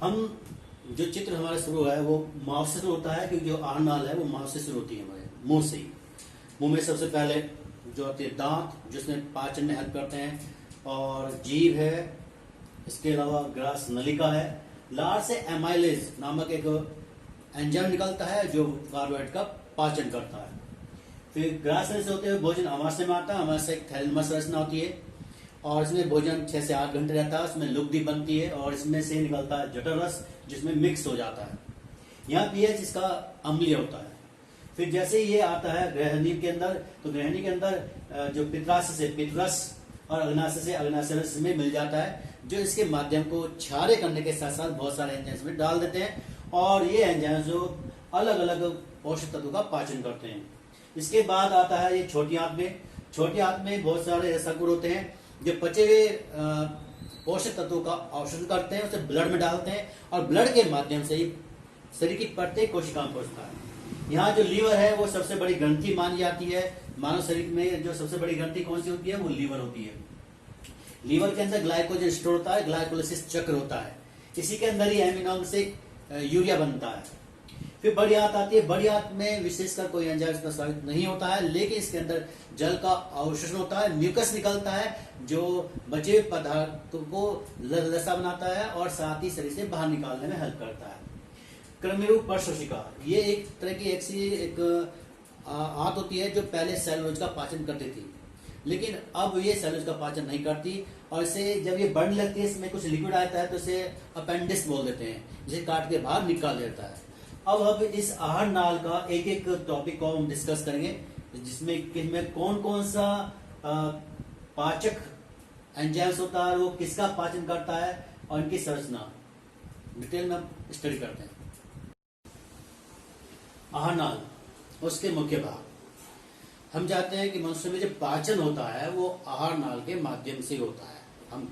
हम जो चित्र हमारा शुरू है वो माउस से शुरू होता है, क्योंकि जो आहार नाल है वो माउस से शुरू होती है, हमारे मुंह से ही। मुंह में सबसे पहले जो होती है दांत, जिसमें पाचन में हेल्प करते हैं, और जीभ है, इसके अलावा ग्रास नलिका है। लार से एमाइलेज नामक एक एंजाइम निकलता है जो कार्बोहाइड्रेट का पाचन करता है। फिर ग्रास से होते हुए भोजन अमाशय में आता है। अमाशय एक थैलेमस संरचना होती है और इसमें भोजन 6 से 8 घंटे रहता है। उसमें लुगदी बनती है और इसमें से निकलता है जठर रस, जिसमें मिक्स हो जाता है। यहाँ पीएच इसका अम्लीय होता है। फिर जैसे ये आता है ग्रहणी के अंदर, तो ग्रहणी के अंदर जो पित्राशय से पित्तरस और अग्नाशय से अग्नाशय रस में मिल जाता है, जो इसके माध्यम को क्षार्य करने के साथ साथ बहुत सारे एंजाइम्स में डाल देते हैं और ये एंजाइम्स जो अलग अलग पोषक तत्वों का पाचन करते हैं। इसके बाद आता है ये छोटी आंत में। छोटी आंत में बहुत सारे रसाकुर होते हैं जो पचे हुए पोषक तत्वों का अवशोषण करते हैं, उसे ब्लड में डालते हैं और ब्लड के माध्यम से ही शरीर की प्रत्येक कोशिका में पहुंचता है। यहाँ जो लीवर है वो सबसे बड़ी ग्रंथि मानी जाती है। मानव शरीर में जो सबसे बड़ी ग्रंथि कौन सी होती है, वो लीवर होती है। लीवर के अंदर ग्लाइकोजन स्टोर होता है, ग्लाइकोलाइसिस चक्र होता है। इसी के अंदर ही एमिनो से यूरिया बनता है। फिर बड़ी आंत आती है। बड़ी आंत में विशेषकर कोई एंजाइम प्रस्तावित नहीं होता है, लेकिन इसके अंदर जल का अवशोषण होता है, म्यूकस निकलता है जो बचे हुए पदार्थों को लसा बनाता है और साथ ही शरीर से बाहर निकालने में हेल्प करता है। क्रमरूप परशोषिका, ये एक तरह की एक आंत होती है जो पहले सेलुलोज का पाचन करती थी, लेकिन अब ये सेलुलोज का पाचन नहीं करती और इसे जब ये बढ़ने लगती है, इसमें कुछ लिक्विड आता है तो इसे अपेंडिक्स बोल देते हैं, जिसे काट के बाहर निकाल देता है। अब इस आहार नाल का एक एक टॉपिक को हम डिस्कस करेंगे, जिसमें कौन कौन सा पाचक एंजाइम्स होता है, वो किसका पाचन करता है और इनकी संरचना डिटेल में स्टडी करते हैं। आहार नाल, उसके मुख्य भाग। हम जानते हैं कि मनुष्य में जो पाचन होता है वो आहार नाल के माध्यम से होता है। हम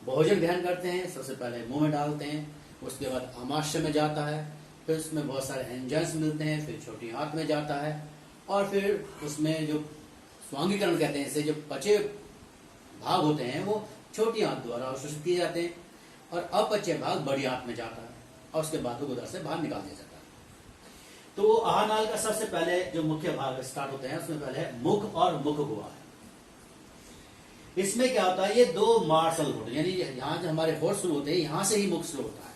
भोजन ग्रहण करते हैं, सबसे पहले मुंह में डालते हैं, उसके बाद आमाशय में जाता है, फिर उसमें बहुत सारे एंजाइम्स मिलते हैं, फिर छोटी आंत में जाता है और फिर उसमें जो स्वांगीकरण कहते हैं, इससे जो पचे भाग होते हैं वो छोटी आंत द्वारा अवशोषित किए जाते हैं और अपचे भाग बड़ी आंत में जाता है और उसके बाद उधर से बाहर निकाल दिया जाता है। तो आहार नाल का सबसे पहले जो मुख्य भाग स्टार्ट होते हैं, उसमें पहले मुख और मुख गुहा है। इसमें क्या होता है, ये 2 मार्शल होते हैं, यानी यहाँ जो हमारे होठ शुरू होते हैं, यहां से ही मुख शुरू होता है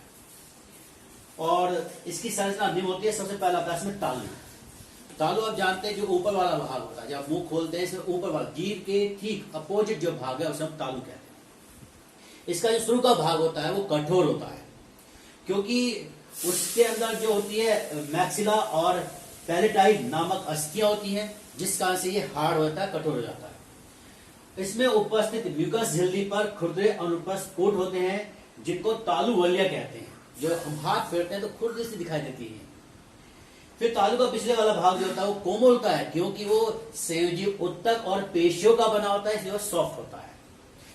और इसकी संरचना निम्न होती है। सबसे पहला आता है इसमें तालु। तालु आप जानते हैं जो ऊपर वाला भाग होता है, जब आप मुंह खोलते हैं इसमें ऊपर वाला जीभ के ठीक अपोजिट जो भाग है उसे हम तालु कहते हैं। इसका जो शुरू का भाग होता है वो कठोर होता है, क्योंकि उसके अंदर जो होती है मैक्सिला और पैलेटाइड नामक अस्थियां होती हैं, जिस कारण से ये हार्ड होता है, कठोर हो जाता है। इसमें उपस्थित म्यूकस झिल्ली पर खुरदरे अनुपस्थ कोट होते हैं, जिनको तालु वलिया कहते हैं। जो हम हाथ फेरते हैं तो खुरदरी से दिखाई देती है। फिर तालु का पिछले वाला भाग जो होता है वो कोमल होता है, क्योंकि वो संयोजी उत्तक और पेशियों का बना होता है, इसलिए वो सॉफ्ट होता है।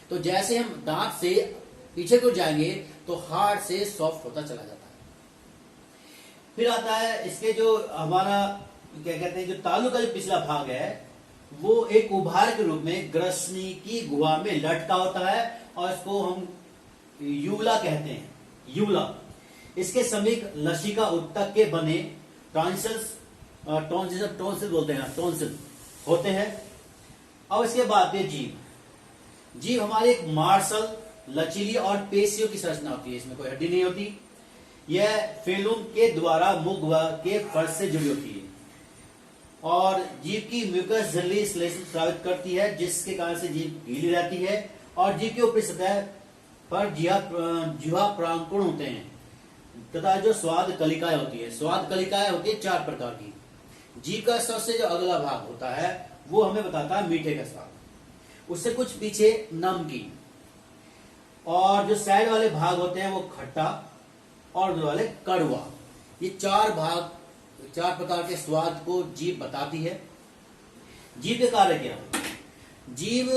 तो जैसे हम दांत से पीछे को जाएंगे तो हार्ड से सॉफ्ट होता चला जाता है। फिर आता है इसके जो हमारा क्या कहते हैं, जो तालु का जो पिछला भाग है वो एक उभार के रूप में ग्रसनी की गुहा में लटका होता है और इसको हम यूला कहते हैं। यूला, इसके समीप लसिका उत्तक के बने टॉन्सिल्स, टॉन्सिल बोलते हैं, टॉन्सिल होते हैं। अब इसके बाद ये जीभ। जीभ हमारी एक मार्शल, लचीली और पेशियों की संरचना होती है, इसमें कोई हड्डी नहीं होती। यह फेलुम के द्वारा मुख के फर्श से जुड़ी होती है और जीभ की म्यूकस झिल्ली श्लेष्म स्रावित करती है, जिसके कारण से जीभ गीली रहती है और जीभ के ऊपरी सतह पर जिह्वा प्रांकुण होते हैं तथा जो स्वाद कलिकाएं होती है। स्वाद कलिकाएं होती है 4 प्रकार की। जीभ का सबसे जो अगला भाग होता है वो हमें बताता है मीठे का स्वाद, उससे कुछ पीछे नमकीन, और जो साइड वाले भाग होते हैं वो खट्टा और जो वाले कड़वा। ये 4 भाग, 4 प्रकार के स्वाद को जीभ बताती है। जीभ के कार्य क्या? जीभ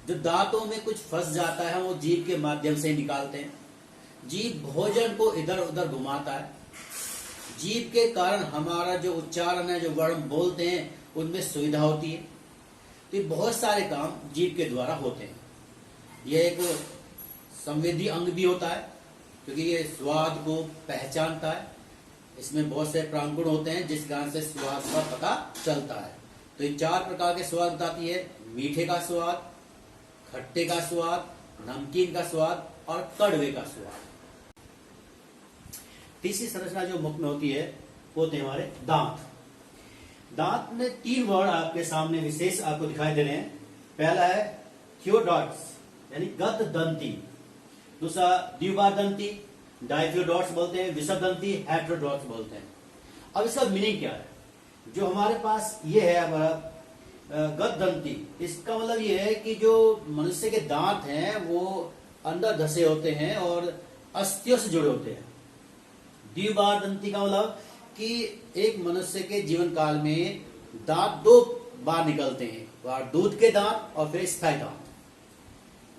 जो दांतों में कुछ फंस जाता है वो जीभ के माध्यम से निकालते हैं। जीभ भोजन को इधर उधर घुमाता है। जीभ के कारण हमारा जो उच्चारण है, जो वर्ण बोलते हैं, उनमें सुविधा होती है। तो ये बहुत सारे काम जीभ के द्वारा होते हैं। यह एक संवेदी अंग भी होता है क्योंकि ये स्वाद को पहचानता है। इसमें बहुत से प्रांगुण होते हैं जिस कारण से स्वाद का पता चलता है। तो ये 4 प्रकार के स्वाद बताती है: मीठे का स्वाद, खट्टे का स्वाद, नमकीन का स्वाद और कड़वे का स्वाद। तीसरी संरचना जो मुख में होती है वो होते हैं हमारे दांत। दांत में 3 वर्ड आपके सामने विशेष आपको दिखाई दे रहे हैं। पहला है थियोडॉट्स यानी गत दंती, दूसरा द्विबार दंती, डाइथियोडॉट्स बोलते हैं, विषम दंती, हेटेरोडॉट्स बोलते हैं। अब इसका मीनिंग क्या है? जो हमारे पास ये है हमारा गत दंती, इसका मतलब ये है कि जो मनुष्य के दांत हैं वो अंदर धसे होते हैं और अस्थियों से जुड़े होते हैं। द्विबार दंती का मतलब कि एक मनुष्य के जीवन काल में दांत 2 बार निकलते हैं, दूध के दांत और फिर स्थायी दांत।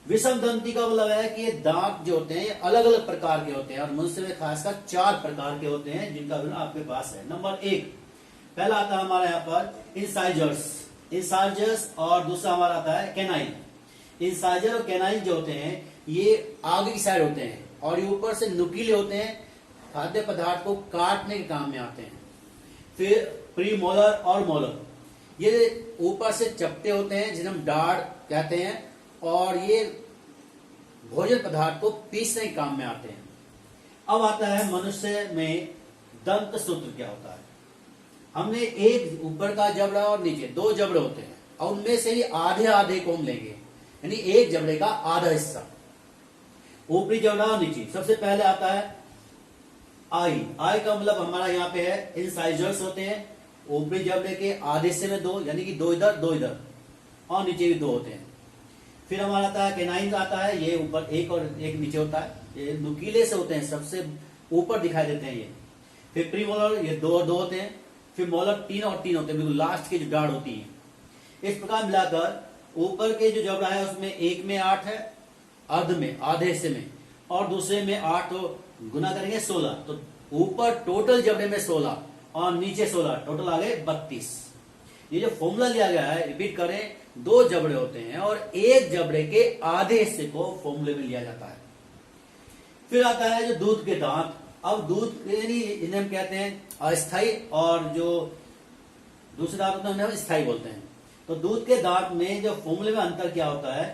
विषम दंती का मतलब है कि ये दांत जो होते हैं अलग अलग प्रकार के होते हैं और मनुष्य में खासकर 4 प्रकार के होते हैं जिनका विवरण आपके पास है। नंबर 1 पहला आता है हमारे यहाँ पर इंसाइजर्स और दूसरा हमारा आता है कैनाइन। इंसाइजर और कैनाइन जो होते हैं ये आगे की साइड होते हैं और ये ऊपर से नुकीले होते हैं, खाद्य पदार्थ को काटने के काम में आते हैं। फिर प्रीमोलर और मोलर, ये ऊपर से चपटे होते हैं जिन्हें हम डाढ़ कहते हैं और ये भोजन पदार्थ को पीसने के काम में आते हैं। अब आता है मनुष्य में दंत सूत्र क्या होता है। हमने एक ऊपर का जबड़ा और नीचे 2 जबड़े होते हैं और उनमें से ही आधे आधे को हम लेंगे, यानी एक जबड़े का आधा हिस्सा, ऊपरी जबड़ा और नीचे। सबसे पहले आता है आई का मतलब हमारा यहाँ पे है इंसाइजर्स होते हैं, ऊपरी जबड़े के आधे हिस्से में 2, यानी कि 2 इधर 2 इधर और नीचे भी 2 होते हैं। फिर हमारा आता है कैनाइन आता है, ये ऊपर एक और एक नीचे होता है, ये नुकीले से होते हैं, सबसे ऊपर दिखाई देते हैं ये। फिर प्रीमोलर, ये 2 और 2 होते हैं। फिर मोलर 3 और 3 होते हैं, बिल्कुल लास्ट की जो डाढ़ होती है। इस प्रकार मिलाकर ऊपर के जो जबड़ा है उसमें एक में 8 है, अर्ध में आधे हिस्से में, और दूसरे में 8, तो गुना करेंगे 16। तो ऊपर टोटल जबड़े में 16 और नीचे 16, टोटल आ गए 32। ये जो फॉर्मूला लिया गया है, रिपीट करें, 2 जबड़े होते हैं और एक जबड़े के आधे हिस्से को फॉर्मूले में लिया जाता है। फिर आता है जो दूध के दांत। अब दूध यानी इन्हें हम कहते हैं अस्थाई और जो दूसरे दांत होते हैं उन्हें स्थायी बोलते हैं। तो दूध के दांत में जो फॉर्मूले में अंतर क्या होता है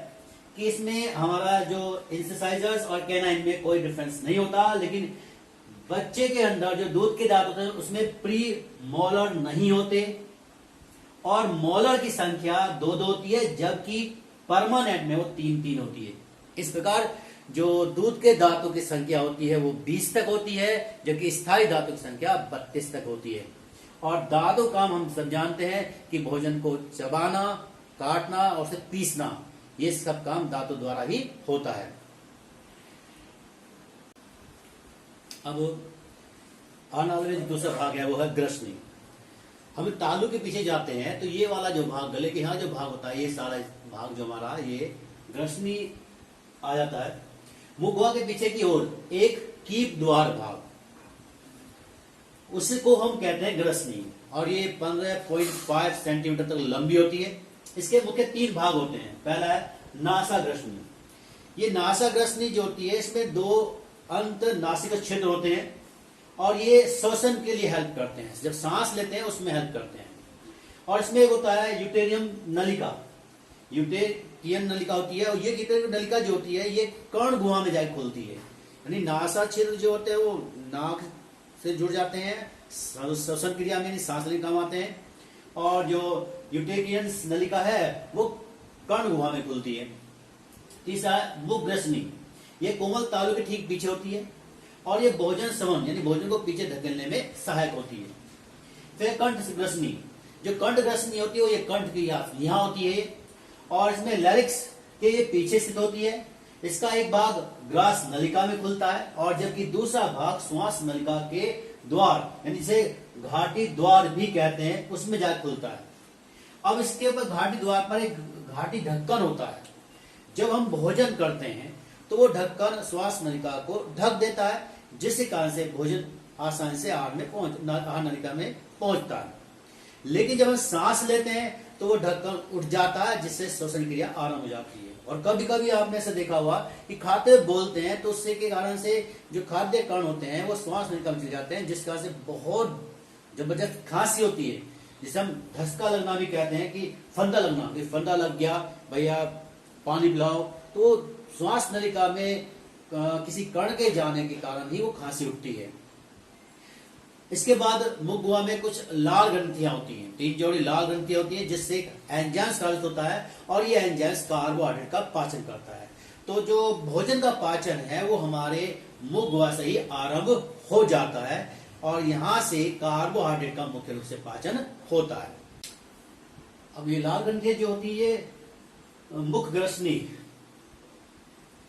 कि इसमें हमारा जो इंसाइजर्स और कैनाइन में कोई डिफरेंस नहीं होता, लेकिन बच्चे के अंदर जो दूध के दांत होते हैं उसमें प्री मोलर नहीं होते और मोलर की संख्या 2 होती है, जबकि परमानेंट में वो 3 होती है। इस प्रकार जो दूध के दांतों की संख्या होती है वो 20 तक होती है, जबकि स्थायी दांतों की संख्या 32 तक होती है। और दांतों का हम सब जानते हैं कि भोजन को चबाना, काटना और उसे पीसना, ये सब काम दांतों द्वारा ही होता है। अब आने वाले जो दूसरा भाग है वो है ग्रसनी। हम तालू के पीछे जाते हैं तो ये वाला जो भाग, गले के यहाँ जो भाग होता है, ये सारा भाग जो हमारा ये ग्रसनी आ जाता है। मुखवा के पीछे की ओर एक कीप द्वार भाग, उसको हम कहते हैं ग्रसनी, और ये 15.5 सेंटीमीटर तक लंबी होती है। इसके मुख्य 3 भाग होते हैं। पहला है नासा ग्रसनी। ये नासा ग्रसनी जो होती है इसमें 2 अंत नासिका छिद्र होते हैं और ये श्वसन के लिए हेल्प करते हैं, जब सांस लेते हैं उसमें हेल्प करते हैं। और इसमें एक होता है यूटेरियम नलिका, यूटेरियन नलिका होती है, और ये यूटेरियन नलिका जो होती है ये कर्ण गुहा में जाकर खुलती है। यानी नासा छिद्र जो होते हैं वो नाक से जुड़ जाते हैं, श्वसन क्रिया में सांस लेने काम आते हैं, और जो यूटेरियन नलिका है वो कर्ण गुहा में खुलती है। तीसरा मुख ग्रसनी, ये कोमल तालु के ठीक पीछे होती है और ये भोजन समन यानी भोजन को पीछे धकेलने में सहायक होती है। फिर कंठ ग्रसनी, जो कंठ ग्रसनी होती है वो ये कंठ की यहाँ होती है और इसमें लैरिक्स के ये पीछे स्थित होती है। इसका एक भाग ग्रास नलिका में खुलता है और जबकि दूसरा भाग श्वास नलिका के द्वार यानी जिसे घाटी द्वार भी कहते हैं उसमें जाकर खुलता है। अब इसके ऊपर घाटी द्वार पर एक घाटी ढक्कन होता है। जब हम भोजन करते हैं तो वो ढक्कन श्वास नलिका को ढक देता है, जिसके कारण से भोजन आसानी से आहार नलिका में पहुंचता है। लेकिन जब हम सांस लेते हैं तो वो ढक्कन उठ जाता है, जिससे श्वसन क्रिया आरंभ हो जाती है। और कभी कभी आपने ऐसा देखा हुआ कि खाते हुए बोलते हैं तो उससे के कारण से जो खाद्य कण होते हैं वो श्वास में निकल जाते हैं, जिस कारण से बहुत जबरदस्त खांसी होती है, जिसे हम धसका लगना भी कहते हैं, कि फंदा लगना, कि फंदा लग गया भैया पानी पिलाओ, तो श्वास नलिका में किसी कण के जाने के कारण ही वो खांसी उठती है। इसके बाद मुख गुहा में कुछ लाल ग्रंथियां होती हैं, 3 जोड़ी लाल ग्रंथियां होती हैं, जिससे एंजाइम स्रावित होता है और ये एंजाइम कार्बोहाइड्रेट का पाचन करता है। तो जो भोजन का पाचन है वो हमारे मुख गुहा से ही आरंभ हो जाता है और यहां से कार्बोहाइड्रेट का मुख्य रूप से पाचन होता है। अब ये लाल ग्रंथियां जो होती है मुख ग्रसनी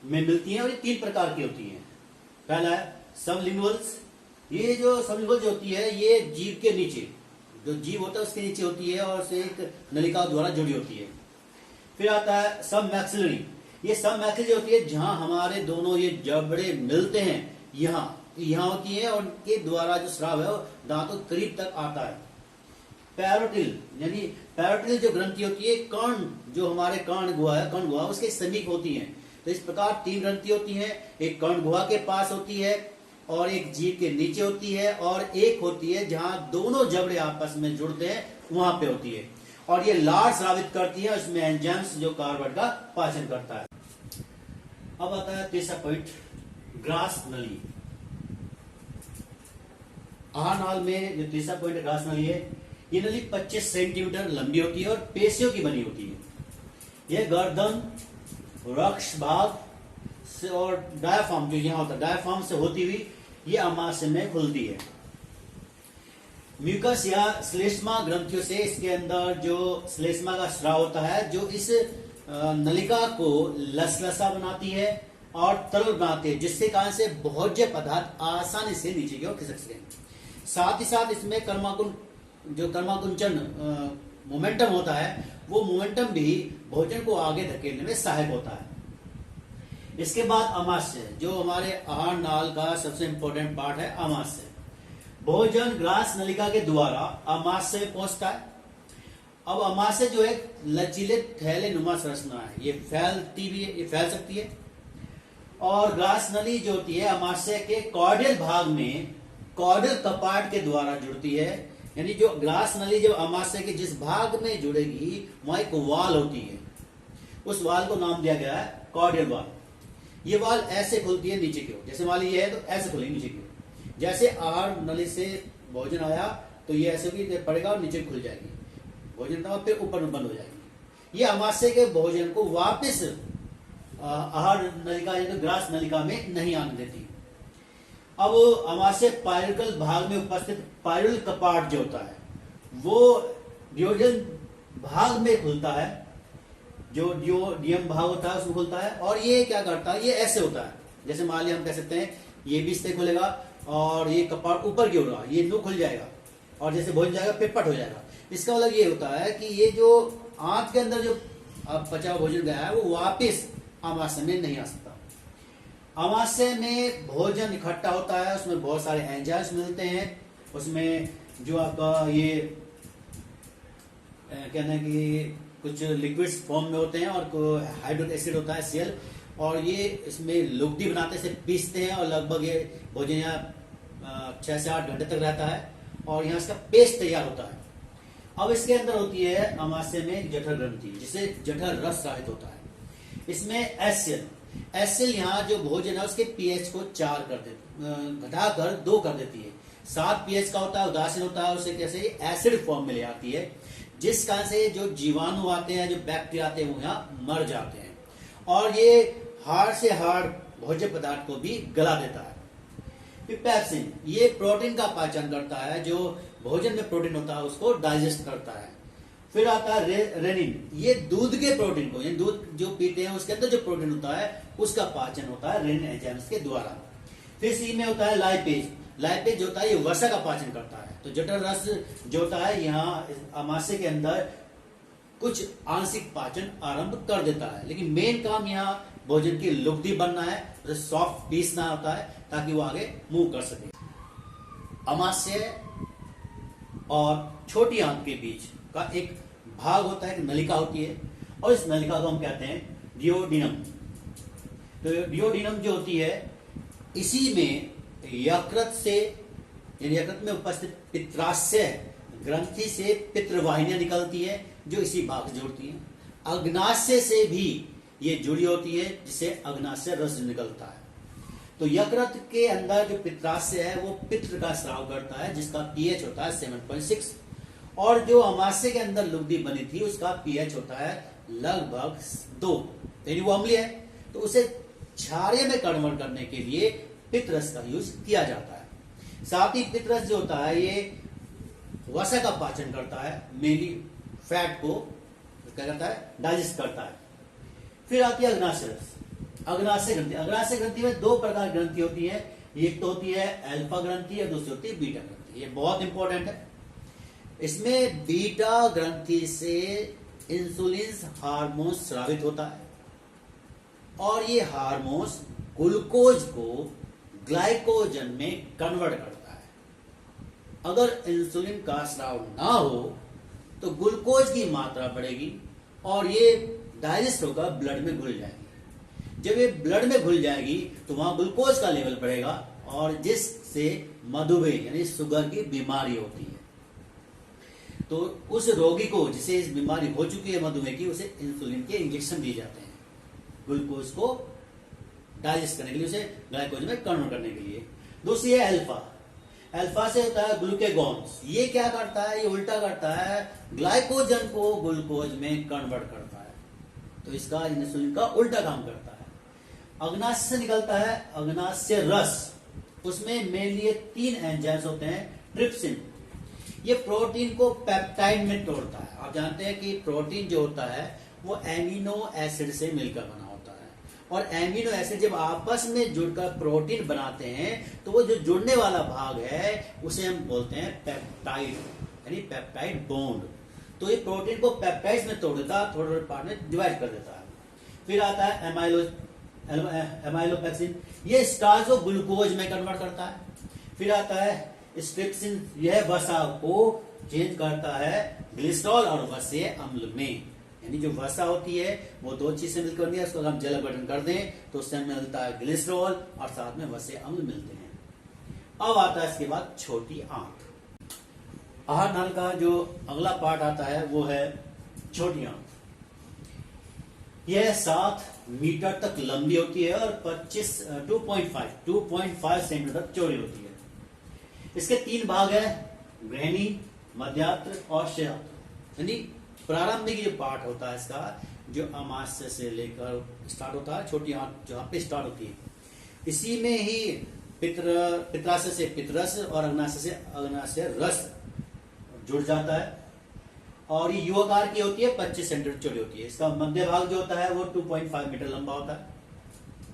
में मिलती हैं और ये 3 प्रकार की होती हैं। पहला है सबलिंगुअल्स। ये जो सबलिंगुअल जो होती है ये जीभ के नीचे, जो जीभ होता है उसके नीचे होती है और उसे एक नलिका द्वारा जुड़ी होती है। फिर आता है सब मैक्सिलरी। ये सब मैक्सिलरी जो होती है जहां हमारे दोनों ये जबड़े मिलते हैं, यहाँ होती है और इनके द्वारा जो स्राव है वो दांतों करीब तक आता है। पैरोटिल, यानी पैरोटिल जो ग्रंथि होती है कर्ण, जो हमारे कर्ण गुहा उसके समीप होती है। तो इस प्रकार 3 ग्रंथि होती हैं, एक कर्ण गुहा के पास होती है और एक जीभ के नीचे होती है और एक होती है जहां दोनों जबड़े आपस में जुड़ते हैं वहां पे होती है और ये लार स्रावित करती है, उसमें एंजाइम्स जो कार्बोहाइड्रेट का पाचन करता है। अब आता है तीसरा पॉइंट, ग्रास नली। आहार नाल में जो तीसरा पॉइंट ग्रास नली है, ये नली 25 सेंटीमीटर लंबी होती है और पेशियों की बनी होती है। यह गर्दन, वृक्ष भाग से और डायफ्राम जो यहाँ होता है, डायफ्राम से होती हुई ये अमाशय में खुलती है। म्यूकस या श्लेष्मा ग्रंथियों से इसके अंदर जो श्लेष्मा का स्राव होता है, जो इस नलिका को लसलसा बनाती है और तरल बनाती है, जिससे कारण से भोज्य पदार्थ आसानी से नीचे की ओर खिसक सके। साथ ही साथ इसमें कर्माकुंचन मोमेंटम होता है, वो मोमेंटम भी भोजन को आगे धकेलने में सहायक होता है। इसके बाद अमाशय, जो हमारे आहार नाल का सबसे इंपॉर्टेंट पार्ट है। अमाशय भोजन ग्रास नलिका के द्वारा अमाशय पहुंचता है। अब अमाशय जो है लचीले थैले नुमा संरचना है, ये फैल सकती है और ग्रास नली जो होती है अमाशय के कॉर्डियल भाग में कॉर्डियल कपाट के द्वारा जुड़ती है। यानी जो ग्रास नली जब अमाशय के जिस भाग में जुड़ेगी वहां एक वाल होती है, उस वाल को नाम दिया गया है कॉर्डियल वाल। ये वाल ऐसे खुलती है नीचे की ओर, जैसे मान लीजिए है तो ऐसे खुलेगी नीचे की ओर। जैसे आहार नली से भोजन आया तो ये ऐसे भी पड़ेगा और नीचे खुल जाएगी, भोजन का फिर ऊपर में बंद हो जाएगी। ये अमाशय के भोजन को वापस आहार नलिका यानी ग्रास नलिका में नहीं आने देती। अब अमाशय पायरिकल भाग में उपस्थित पायरिकल कपाट जो होता है वो डियोजन भाग में खुलता है, जो डियम भाग होता है उसमें खुलता है और ये क्या करता है, ये ऐसे होता है। जैसे मान लिया हम कह सकते हैं ये भी इससे खुलेगा और ये कपाट ऊपर की ओर ये नो खुल जाएगा और जैसे भोजन जाएगा फिर पट हो जाएगा। इसका मतलब ये होता है कि ये जो आंत के अंदर जो पचा हुआ भोजन गया है वो वापिस अमाशय में नहीं आ सकता। अमाशय में भोजन इकट्ठा होता है, उसमें बहुत सारे एंजाइम्स मिलते हैं, उसमें जो आपका ये कहना है कि कुछ लिक्विड्स फॉर्म में होते हैं और हाइड्रोक्लोरिक एसिड होता है Cl, और ये इसमें लुगदी बनाते से पीसते हैं और लगभग ये भोजन यहाँ 6 से 8 घंटे तक रहता है और यहाँ इसका पेस्ट तैयार होता है। अब इसके अंदर होती है अमाशय में जठर ग्रंथि, जिसे जठर रस स्रावित होता है। इसमें एसिल यहाँ जो भोजन है उसके पीएच को 4 कर देती, घटाकर 2 कर देती है। 7 पीएच का होता है, उदासीन होता है, उसे कैसे एसिड फॉर्म में ले आती है, जिस कारण से जो जीवाणु आते हैं, जो बैक्टीरिया आते हैं वो यहाँ मर जाते हैं और ये हार्ड से हार्ड भोज्य पदार्थ को भी गला देता है। फिर पेप्सिन, ये प्रोटीन का पाचन करता है, जो भोजन में प्रोटीन होता है उसको डाइजेस्ट करता है। फिर आता है रेनिन, ये दूध के प्रोटीन को, यानी दूध जो पीते हैं उसके अंदर जो प्रोटीन होता है उसका पाचन होता है रेनिन एंजाइम्स के द्वारा। फिर सी में होता है लाइपेज जो होता है ये वसा का पाचन करता है। तो जठर रस जो होता है यहाँ अमाशय के अंदर कुछ आंशिक पाचन आरंभ कर देता है, लेकिन मेन काम यहाँ भोजन की लुगदी बनना है, तो सॉफ्ट पीसना होता है ताकि वो आगे मूव कर सके। अमाशय और छोटी आंत के बीच का एक भाग होता है, एक नलिका होती है, और इस नलिका को हम कहते हैं डियोडिनम। तो डियोडिनम जो होती है, इसी में यकृत से, यानी यकृत में उपस्थित पित्राशय ग्रंथि से पित्रवाहिनियां निकलती है जो इसी भाग से जुड़ती हैं। अग्नाशय से भी ये जुड़ी होती है, जिसे अग्नाशय रस निकलता है। तो यकृत के अंदर जो पित्राशय है वो पित्र का स्राव करता है, जिसका पीएच होता है 7.6, और जो अमाशय के अंदर लुगदी बनी थी उसका पीएच होता है लगभग 2, यानी वो अम्लीय है। तो उसे क्षारीय में कन्वर्ट करने के लिए पित्तरस का यूज किया जाता है। साथ ही पित्तरस जो होता है ये वसा का पाचन करता है, मेनली फैट को क्या करता है, डाइजेस्ट करता है। फिर आती है अग्नाशय रस, अग्नाशय ग्रंथि। अग्नाशय ग्रंथि में 2 प्रकार की ग्रंथि होती है, एक तो होती है अल्फा ग्रंथि और दूसरी होती है बीटा ग्रंथि। ये बहुत इंपॉर्टेंट है। इसमें बीटा ग्रंथि से इंसुलिन हार्मोन स्रावित होता है, और ये हार्मोन ग्लूकोज को ग्लाइकोजन में कन्वर्ट करता है। अगर इंसुलिन का स्राव ना हो तो ग्लूकोज की मात्रा बढ़ेगी और ये डाइजेस्ट होकर ब्लड में घुल जाएगी। जब ये ब्लड में घुल जाएगी तो वहां ग्लूकोज का लेवल बढ़ेगा, और जिससे मधुमेह यानी शुगर की बीमारी होती है। तो उस रोगी को जिसे इस बीमारी हो चुकी है मधुमेह की, उसे इंसुलिन के इंजेक्शन दिए जाते हैं ग्लूकोज को डाइजेस्ट करने के लिए, उसे ग्लाइकोज में कन्वर्ट करने के लिए। दूसरी है अल्फा। अल्फा से होता है ग्लूकेगॉन्स। ये क्या करता है, ये उल्टा करता है, ग्लाइकोजन को ग्लूकोज में कन्वर्ट करता है। तो इसका इंसुलिन का उल्टा काम करता है। अग्नाशय से निकलता है अग्नाशय रस। उसमें मेनली 3 एंजाइम्स होते हैं। ट्रिप्सिन, ये प्रोटीन को पेप्टाइड में तोड़ता है। आप जानते हैं कि प्रोटीन जो होता है वो एमिनो एसिड से मिलकर बना होता है, और एमिनो एसिड जब आपस में जुड़कर प्रोटीन बनाते हैं तो वो जो जुड़ने वाला भाग है उसे हम बोलते हैं पेप्टाइड, यानी पेप्टाइड बॉन्ड। तो ये प्रोटीन को पेप्टाइड्स में तोड़ देता है, थोड़े थोड़े पार्ट में डिवाइड कर देता है। फिर आता है एमाइलोपेक्सिन, ये स्टार्च को ग्लूकोज में कन्वर्ट करता है। फिर आता है स्ट्रिप्सिन, यह वसा को चेंज करता है ग्लिसरॉल और वसीय अम्ल में। यानी जो वसा होती है वो 2 चीज से मिलकर बनती है, उसको हम जल अपघटन कर दें तो उससे हमें मिलता है ग्लिसरॉल और साथ में वसीय अम्ल मिलते हैं। अब आता है इसके बाद छोटी आंत। आहार नाल का जो अगला पार्ट आता है वो है छोटी आंत। यह 7 मीटर तक लंबी होती है और 2.5 सेंटीमीटर तक चौड़ी होती है। इसके 3 भाग है, ग्रहणी, मध्यात्र और शेयात्र। यानी प्रारंभिक जो पार्ट होता है इसका, जो अमाशय से लेकर स्टार्ट होता है, छोटी आंत जहां पे स्टार्ट होती है, इसी में ही पित्राशय से पितरस और अग्नाशय से अग्नाशय रस जुड़ जाता है, और ये युवाकार की होती है, 25 सेंटीमीटर चौड़ी होती है। इसका मध्य भाग जो होता है वो 2.5 मीटर लंबा होता है।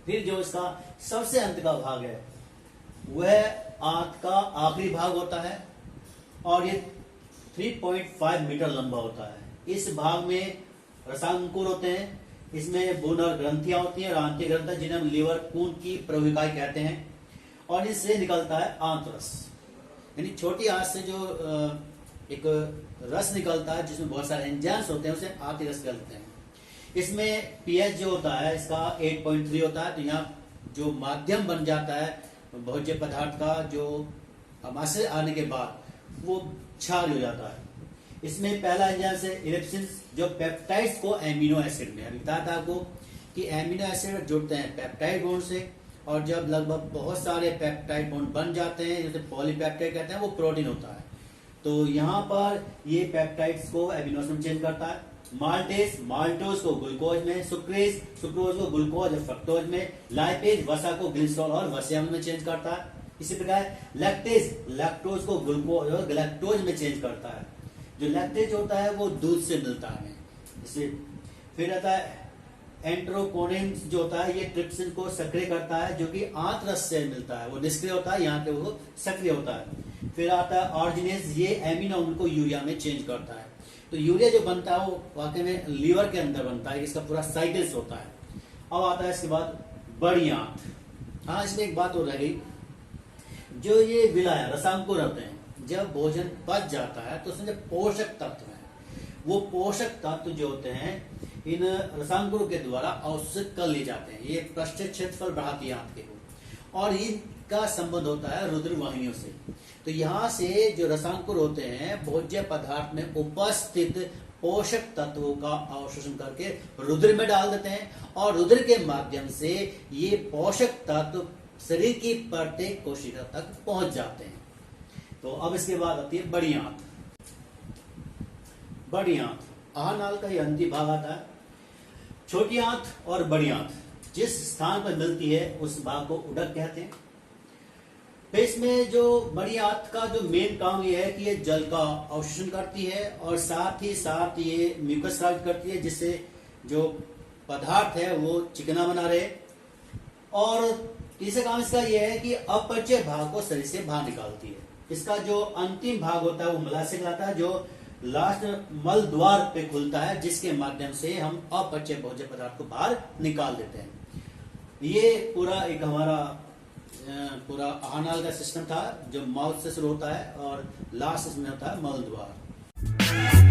फिर जो इसका सबसे अंत का भाग है वह आंत का आखिरी भाग होता है, और ये 3.5 मीटर लंबा होता है। इस भाग में रसांकुर होते हैं, इसमें बोनर ग्रंथियां होती हैं और आंतीय ग्रंथि, जिन्हें हम लीवर खून की प्रवाहिकाएं कहते हैं, और इससे निकलता है आंतरस। यानी छोटी आंत से जो एक रस निकलता है जिसमें बहुत सारे एंजाइम्स होते हैं, उसे आंतीय रस कहते हैं। इसमें पीएच जो होता है इसका 8.3 होता है। तो यहाँ जो माध्यम बन जाता है भोज्य पदार्थ का, जो अमाशय आने के बाद वो क्षार हो जाता है। इसमें पहला एंजाइम है इलिप्सिन, जो पेप्टाइड्स को एमिनो एसिड में, अभी बताया था आपको कि एमिनो एसिड जुड़ते हैं पेप्टाइड बॉन्ड से, और जब लगभग बहुत सारे पेप्टाइड बॉन्ड बन जाते हैं, जैसे पॉलीपेप्टाइड कहते हैं, वो प्रोटीन होता है। तो यहाँ पर ये पेप्टाइड्स को एमिनो एसिड में चेंज करता है। माल्टेज, माल्टोज को ग्लूकोज में, सुक्रेज, सुक्रोज को ग्लूकोज और फ्रक्टोज में, लाइपेज वसा को ग्लिसरॉल और वसीय अम्ल में चेंज करता है। इसी प्रकार लैक्टेज, लैक्टोज को ग्लूकोज और गैलेक्टोज में चेंज करता है। जो लैक्टेज होता है वो दूध से मिलता है इसे। फिर आता है एंट्रोकोनिन, जो होता है ये ट्रिप्सिन को सक्रिय करता है, जो कि आंत रस से मिलता है, वो निष्क्रिय होता है, यहाँ पे वो सक्रिय होता है। फिर आता है ऑर्जिनेज, ये एमिनो अम्ल को यूरिया में चेंज करता है। तो यूरिया जो बनता है वो वाकई में लीवर के अंदर बनता है, इसका पूरा साइकिल्स होता है। अब आता है इसके बाद बड़ी आंत। हाँ, इसमें एक बात हो रह गई, जो ये विलायक रसांकुर होते हैं, जब भोजन पच जाता है तो उसमें जो पोषक तत्व है वो पोषक तत्व जो होते हैं इन रसांकुरों के द्वारा अवशोषित कर लिए जाते हैं। ये पृष्ठ क्षेत्रफल बढ़ाती है आंत के को, और इनका संबंध होता है रुधिर वाहिनियों से। तो यहाँ से जो रसांकुर होते हैं भोज्य पदार्थ में उपस्थित पोषक तत्वों का अवशोषण करके रुधिर में डाल देते हैं, और रुधिर के माध्यम से ये पोषक तत्व शरीर की प्रत्येक कोशिका तक पहुंच जाते हैं। तो अब इसके बाद आती है बड़ी आंत। बड़ी आंत आहानाल का ही अंतिम भाग आता है। छोटी आंत और बड़ी आंत जिस स्थान पर मिलती है उस भाग को उदक कहते हैं। तो इसमें जो बड़ी आंत का जो मेन काम ये है कि ये जल का अवशोषण करती है, और साथ ही साथ ये म्यूकस स्रावित करती है, जिससे जो पदार्थ है वो चिकना बना रहे। और तीसरा काम इसका यह है कि अपचय भाग को शरीर से बाहर निकालती है। इसका जो अंतिम भाग होता है वो मलाशय कहलाता है, जो लास्ट मल द्वार पे खुलता है, जिसके माध्यम से हम अपचय भोज्य पदार्थ को बाहर निकाल देते हैं। ये पूरा एक हमारा पूरा आहानाल का सिस्टम था, जो माउथ से शुरू होता है और लास्ट में होता है मल द्वार।